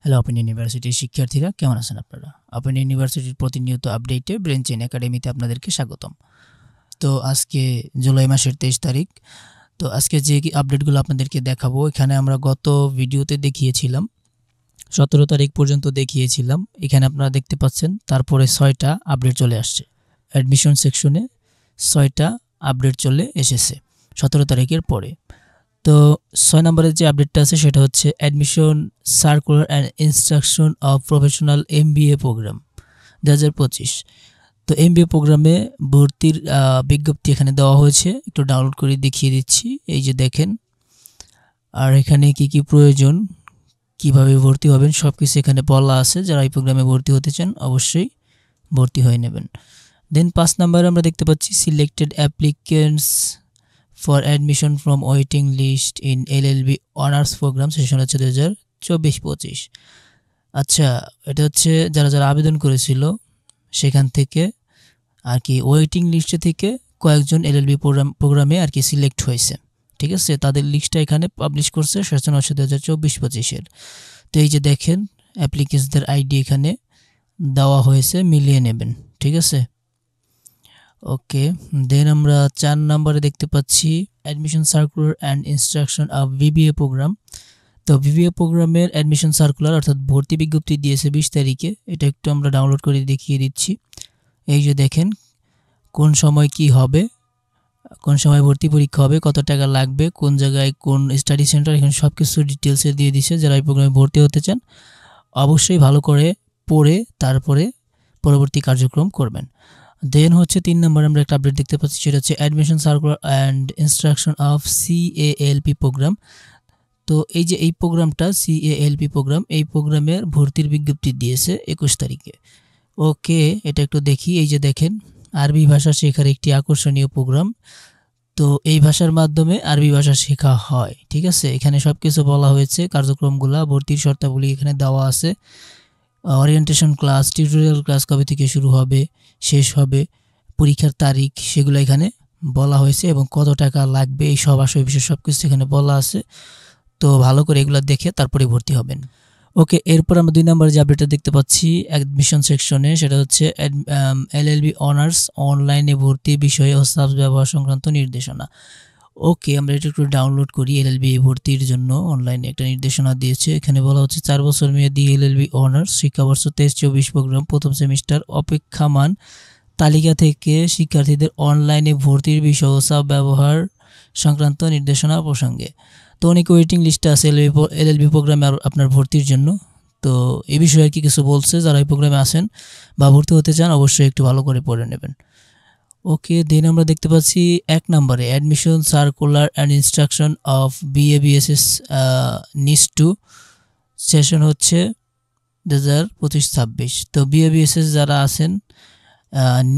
Hello open ইউনিভার্সিটির শিক্ষার্থীরা, কেমন আছেন আপনারা? ওপেন ইউনিভার্সিটির প্রতিনিয়ত আপডেটে ব্রেন চেইন একাডেমিতে আপনাদেরকে স্বাগতম। তো আজকে জুলাই মাসের 23 তারিখ। তো আজকে যে আপডেটগুলো আপনাদেরকে দেখাবো, এখানে আমরা গত ভিডিওতে দেখিয়েছিলাম 17 তারিখ পর্যন্ত দেখিয়েছিলাম। এখানে আপনারা দেখতে পাচ্ছেন তারপরে 6টা আপডেট চলে আসছে। অ্যাডমিশন সেকশনে 6টা আপডেট চলে এসেছে 17 তারিখের পরে। তো 6 নম্বরের যে আপডেটটা আছে সেটা হচ্ছে admission circular and instruction of professional MBA program 2025। তো MBA প্রোগ্রামে ভর্তির বিজ্ঞপ্তি এখানে দেওয়া হয়েছে। একটু ডাউনলোড করে দেখিয়ে দিচ্ছি। এই যে দেখেন, আর এখানে কি কি প্রয়োজন, কিভাবে ভর্তি হবেন সব কিছু এখানে বলা আছে। যারা এই প্রোগ্রামে ভর্তি হতে চান অবশ্যই ভর্তি হয়ে নেবেন। দেন 5 নম্বরে আমরা দেখতে পাচ্ছি selected applicants for admission from waiting list in LLB honours program session হচ্ছে 2024-25। আচ্ছা, এটা হচ্ছে যারা যারা আবেদন করেছিল সেখান থেকে আর কি ওয়েটিং লিস্টে থেকে কয়েকজন LLB প্রোগ্রামে আর কি সিলেক্ট হয়েছে। ঠিক আছে, তাদের লিস্টটা এখানে পাবলিশ করছে সেশন হচ্ছে 2024-25-এর। তো এই যে দেখেন অ্যাপ্লিকেন্টসদের আইডি এখানে দেওয়া হয়েছে, মিলিয়ে নেবেন। ঠিক আছে, ওকে। দেন আমরা 4 নম্বরে দেখতে পাচ্ছি admission circular and instruction of BBA program. তো BBA প্রোগ্রামের অ্যাডমিশন সার্কুলার অর্থাৎ ভর্তি বিজ্ঞপ্তি দিয়েছে 20 তারিখে। এটা একটু আমরা ডাউনলোড করে দেখিয়ে দিচ্ছি। এই যে দেখেন কোন সময় কি হবে, কোন সময় ভর্তি পরীক্ষা হবে, কত টাকা লাগবে, কোন জায়গায় কোন স্টাডি সেন্টার, এখানে সব কিছু ডিটেলসে দিয়ে দিছে। যারা এই প্রোগ্রামে ভর্তি হতে চান অবশ্যই ভালো করে পড়ে তারপরে পরবর্তী কার্যক্রম করবেন। দেন হচ্ছে 3 নম্বরে আমরা একটা আপডেট দেখতে পাচ্ছি, সেটা হচ্ছে admission circular and instruction of CALP program. তো এই যে এই প্রোগ্রামটা CALP প্রোগ্রাম, এই প্রোগ্রামের ভর্তির বিজ্ঞপ্তি দিয়েছে 21 তারিখে। ওকে, এটা একটু দেখি। এই যে দেখেন আরবি ভাষা শেখার একটি আকর্ষণীয় প্রোগ্রাম। তো এই ভাষার মাধ্যমে আরবি ভাষা শেখা হয়। ঠিক আছে, এখানে সব কিছু বলা হয়েছে, কার্যক্রমগুলো, ভর্তির শর্তাবলী এখানে দেওয়া আছে। ওরিয়েন্টেশন ক্লাস, টিউটোরিয়াল ক্লাস কবে থেকে শুরু হবে, শেষ হবে, পরীক্ষার তারিখ, সেগুলো এখানে বলা হয়েছে এবং কত টাকা লাগবে এই সব বিষয় সব কিছু এখানে বলা আছে। তো ভালো করে এগুলো দেখে তারপরে ভর্তি হবেন। ওকে, এরপর আমরা 2 নম্বরে যে আপডেটটা দেখতে পাচ্ছি অ্যাডমিশন সেকশনে, সেটা হচ্ছে LLB অনার্স অনলাইনে ভর্তি বিষয়ে ও সাবস ব্যবহার সংক্রান্ত নির্দেশনা। ওকে, আমরা এটা একটু ডাউনলোড করি। LLB ভর্তির জন্য অনলাইনে একটা নির্দেশনা দিয়েছে। এখানে বলা হচ্ছে 4 বছর মেয়াদী LLB অনার্স শিক্ষাবর্ষ 23-24 প্রোগ্রাম প্রথম সেমিস্টার অপেক্ষামান তালিকা থেকে শিক্ষার্থীদের অনলাইনে ভর্তির বিষয় ও সাব ব্যবহার সংক্রান্ত নির্দেশনা প্রসঙ্গে। তো অনেক ওয়েটিং লিস্টে আছে LLB প্রোগ্রামে আপনার ভর্তির জন্য। তো এই বিষয়ে আর কি কিছু বলছে, যারা এই প্রোগ্রামে আসেন বা ভর্তি হতে চান অবশ্যই একটু ভালো করে পড়ে নেবেন। ওকে, দেন আমরা দেখতে পাচ্ছি 1 নম্বরে admission circular and instruction of BA-BSS নিস 2 সেশন হচ্ছে 2025-26। তো BA-BSS যারা আছেন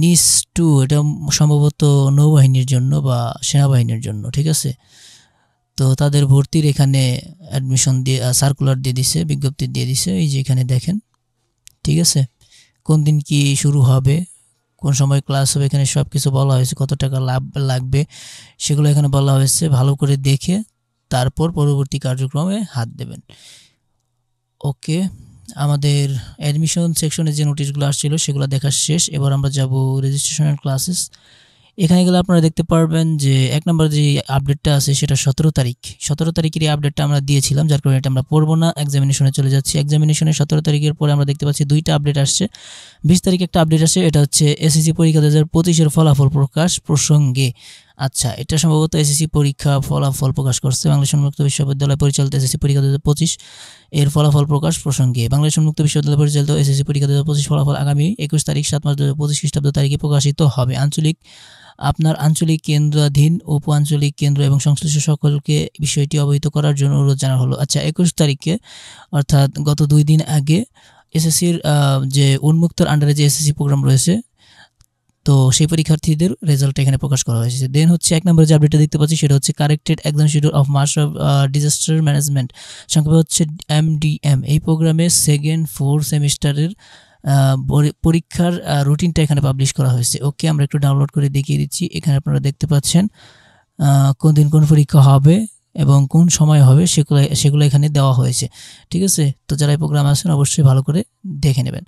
নিস 2, এটা সম্ভবত নৌবাহিনীর জন্য বা সেনাবাহিনীর জন্য। ঠিক আছে, তো তাদের ভর্তির এখানে অ্যাডমিশন দিয়ে সার্কুলার দিয়ে দিছে, বিজ্ঞপ্তি দিয়ে দিছে। এই যে এখানে দেখেন, ঠিক আছে, কোন দিন কি শুরু হবে, কোন সময় ক্লাস হবে, এখানে সব কিছু বলা হয়েছে, কত টাকা লাগবে সেগুলো এখানে বলা হয়েছে। ভালো করে দেখে তারপর পরবর্তী কার্যক্রমে হাত দেবেন। ওকে, আমাদের অ্যাডমিশন সেকশনে যে নোটিশগুলো আসছিল সেগুলো দেখা শেষ। এবার আমরা যাব রেজিস্ট্রেশন অ্যান্ড ক্লাসেস। এখানে গেলে আপনারা দেখতে পারবেন যে 1 নম্বর যে আপডেটটা আছে সেটা 17 তারিখের এই আপডেটটা আমরা দিয়েছিলাম, যার কারণে এটা আমরা পড়বো না, এক্সামিনেশনে চলে যাচ্ছি। এক্সামিনেশনে 17 তারিখের পরে আমরা দেখতে পাচ্ছি 2টা আপডেট আসছে। 20 তারিখে একটা আপডেট আসছে, এটা হচ্ছে SSC পরীক্ষা 2025-এর ফলাফল প্রকাশ প্রসঙ্গে। আচ্ছা, এটা সম্ভবত SSC পরীক্ষা ফলাফল প্রকাশ করছে বাংলাদেশ উন্মুক্ত বিশ্ববিদ্যালয় পরিচালিত SSC পরীক্ষা 2025 এর ফলাফল প্রকাশ প্রসঙ্গে। বাংলাদেশ উন্মুক্ত বিশ্ববিদ্যালয় পরিচালিত SSC পরীক্ষা 2025 ফলাফল আগামী 21 তারিখ 7 মার্চ 2025 খ্রিস্টাব্দ তারিখে প্রকাশিত হবে। আপনার আঞ্চলিক কেন্দ্রাধীন, উপ আঞ্চলিক কেন্দ্র এবং সংশ্লিষ্ট সকলকে বিষয়টি অবহিত করার জন্য অনুরোধ জানানো হলো। আচ্ছা, 21 তারিখে অর্থাৎ গত 2 দিন আগে SSCর যে উন্মুক্তর আন্ডারে যে SSC প্রোগ্রাম রয়েছে, তো সেই পরীক্ষার্থীদের রেজাল্ট এখানে প্রকাশ করা হয়েছে। দেন হচ্ছে 1 নম্বরে যে আপডেটটা দেখতে পাচ্ছি সেটা হচ্ছে corrected exam schedule of master of disaster management, সংক্ষেপে হচ্ছে MDM। এই প্রোগ্রামে 2nd 4 সেমিস্টারের পরীক্ষার রুটিনটা এখানে পাবলিশ করা হয়েছে। ওকে, আমরা একটু ডাউনলোড করে দেখিয়ে দিচ্ছি। এখানে আপনারা দেখতে পাচ্ছেন কোন দিন কোন পরীক্ষা হবে, এবং কোন সময় হবে সেগুলো এখানে দেওয়া হয়েছে। ঠিক আছে, তো যারা এই প্রোগ্রামে আছেন অবশ্যই ভালো করে দেখে নেবেন।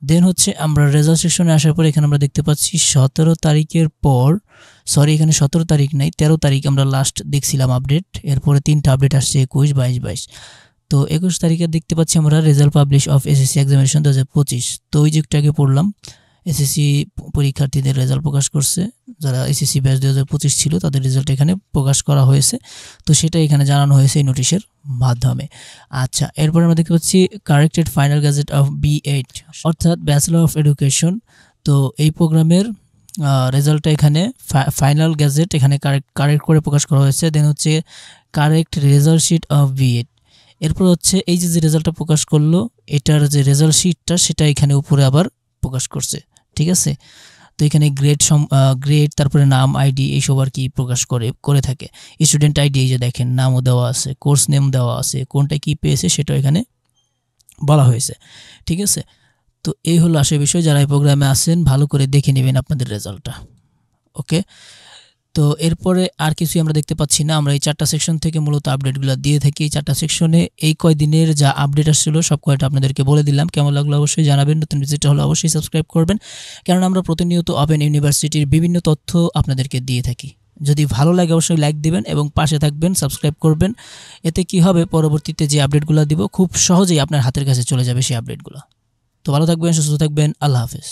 দেন হচ্ছে আমরা রেজাল্ট সেকশনে আসার পর এখানে আমরা দেখতে পাচ্ছি 17 তারিখের পর, সরি এখানে 17 তারিখ নাই, 13 তারিখ আমরা লাস্ট দেখছিলাম আপডেট। এরপরে 3টা আপডেট আসছে 21, 22, 22। তো 21 তারিখে দেখতে পাচ্ছি আমরা result publish of SSC examination 2025। তো ওই যে একটু আগে পড়লাম, এসএসসি পরীক্ষার্থীদের রেজাল্ট প্রকাশ করছে, যারা এসএসসি ব্যাচ 2025 ছিল তাদের রেজাল্ট এখানে প্রকাশ করা হয়েছে। তো সেটা এখানে জানানো হয়েছে এই নোটিশের মাধ্যমে। আচ্ছা, এরপর আমরা দেখতে পাচ্ছি corrected final gadget of B8 অর্থাৎ ব্যাচেলর অফ এডুকেশন। তো এই প্রোগ্রামের রেজাল্টটা এখানে ফাইনাল গ্যাজেট এখানে কারেক্ট করে প্রকাশ করা হয়েছে। দেন হচ্ছে correct result sheet of B8। এরপর হচ্ছে এই যে রেজাল্টটা প্রকাশ করলো এটার যে রেজাল্ট শিটটা সেটা এখানে উপরে আবার প্রকাশ করছে। ঠিক আছে, তো এখানে গ্রেড তারপরে নাম, আইডি এইসব আর কি প্রকাশ করে থাকে। স্টুডেন্ট আইডি এই যে দেখেন নামও দেওয়া আছে, কোর্স নেম দেওয়া আছে, কোনটা কি পেয়েছে সেটা এখানে বলা হয়েছে। ঠিক আছে, তো এই হলো আসল বিষয়। যারা এই প্রোগ্রামে আছেন ভালো করে দেখে নেবেন আপনাদের রেজাল্টটা। ওকে, তো এরপরে আর কিছুই আমরা দেখতে পাচ্ছি না। আমরা এই 4টা সেকশন থেকে মূলত আপডেটগুলো দিয়ে থাকি। এই 4টা সেকশনে এই কয়দিনের যা আপডেট আসছিল সব কয়টা আপনাদেরকে বলে দিলাম। কেমন লাগলো অবশ্যই জানাবেন। নতুন ভিজিটর হলে অবশ্যই সাবস্ক্রাইব করবেন, কারণ আমরা প্রতিনিয়ত ওপেন ইউনিভার্সিটির বিভিন্ন তথ্য আপনাদেরকে দিয়ে থাকি। যদি ভালো লাগে অবশ্যই লাইক দিবেন এবং পাশে থাকবেন, সাবস্ক্রাইব করবেন। এতে কি হবে, পরবর্তীতে যে আপডেটগুলো দিব খুব সহজেই আপনার হাতের কাছে চলে যাবে সেই আপডেটগুলো। তো ভালো থাকবেন, সুস্থ থাকবেন, আল্লাহ হাফেজ।